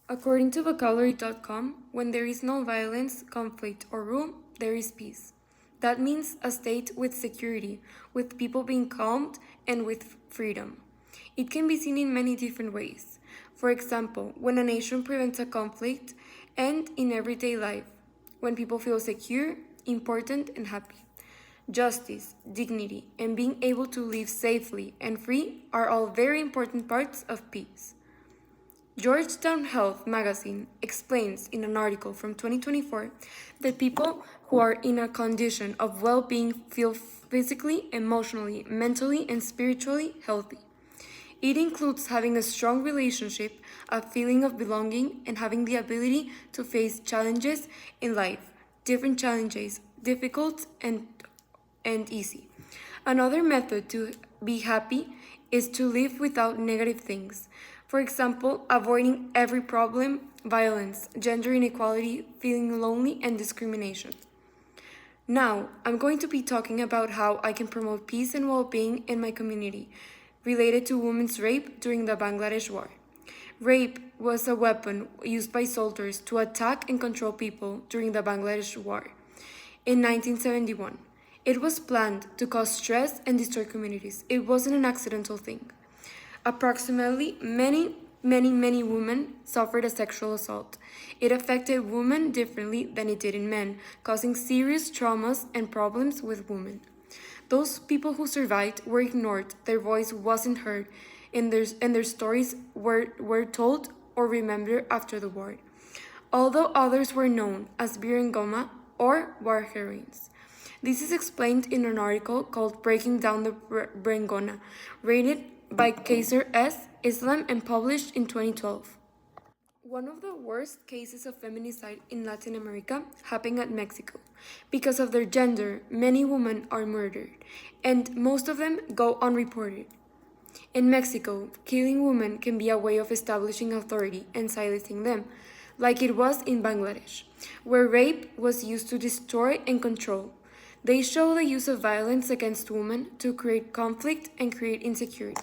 According to vocabulary.com, when there is no violence, conflict, or rule, there is peace. That means a state with security, with people being calmed, and with freedom. It can be seen in many different ways. For example, when a nation prevents a conflict, and in everyday life, when people feel secure, important, and happy. Justice, dignity, and being able to live safely and free are all very important parts of peace. Georgetown Health magazine explains in an article from 2024 that people who are in a condition of well being feel physically, emotionally, mentally, and spiritually healthy. It includes having a strong relationship, a feeling of belonging, and having the ability to face challenges in life, different challenges, difficult and easy. Another method to be happy is to live without negative things. For example, avoiding every problem, violence, gender inequality, feeling lonely, and discrimination. Now, I'm going to be talking about how I can promote peace and well being in my community related to women's rape during the Bangladesh War. Rape was a weapon used by soldiers to attack and control people during the Bangladesh War. In 1971, it was planned to cause stress and destroy communities. It wasn't an accidental thing. Approximately many women suffered a sexual assault. It affected women differently than it did in men, causing serious traumas and problems with women. Those people who survived were ignored, their voice wasn't heard, and their stories were told or remembered after the war. Although others were known as Birengoma or war heroines. This is explained in an article called Breaking Down the Brengona, rated by Kaiser S. Islam and published in 2012. One of the worst cases of feminicide in Latin America happened at Mexico. Because of their gender, many women are murdered, and most of them go unreported. In Mexico, killing women can be a way of establishing authority and silencing them, like it was in Bangladesh, where rape was used to destroy and control. They show the use of violence against women to create conflict and create insecurity.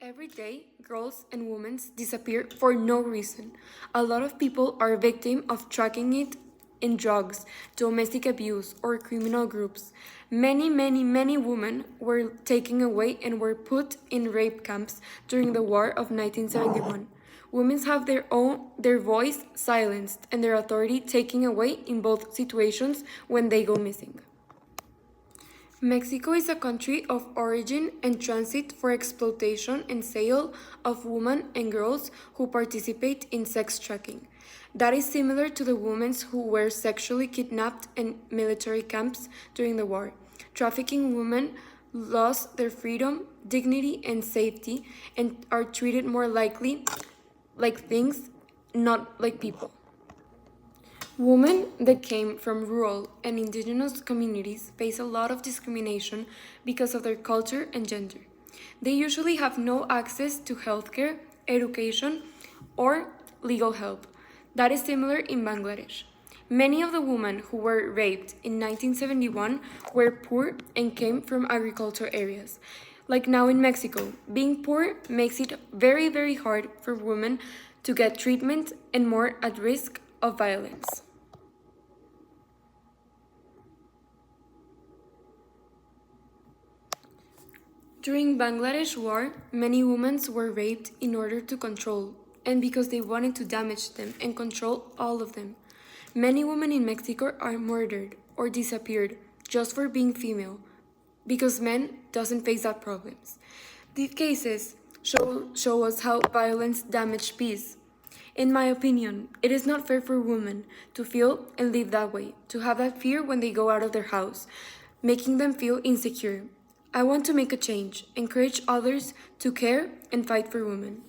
Every day, girls and women disappear for no reason. A lot of people are victim of tracking it in drugs, domestic abuse, or criminal groups. Many women were taken away and were put in rape camps during the War of 1971. Women have their voice silenced and their authority taken away in both situations when they go missing. Mexico is a country of origin and transit for exploitation and sale of women and girls who participate in sex trafficking. That is similar to the women who were sexually kidnapped in military camps during the war. Trafficking women lost their freedom, dignity, and safety and are treated more likely like things, not like people. Women that came from rural and indigenous communities face a lot of discrimination because of their culture and gender. They usually have no access to healthcare, education, or legal help. That is similar in Bangladesh. Many of the women who were raped in 1971 were poor and came from agricultural areas. Like now in Mexico, being poor makes it very hard for women to get treatment and more at risk of violence. During Bangladesh war, many women were raped in order to control, and because they wanted to damage them and control all of them. Many women in Mexico are murdered or disappeared just for being female, because men doesn't face that problems. These cases show us how violence damages peace. In my opinion, it is not fair for women to feel and live that way, to have that fear when they go out of their house, making them feel insecure. I want to make a change, encourage others to care and fight for women.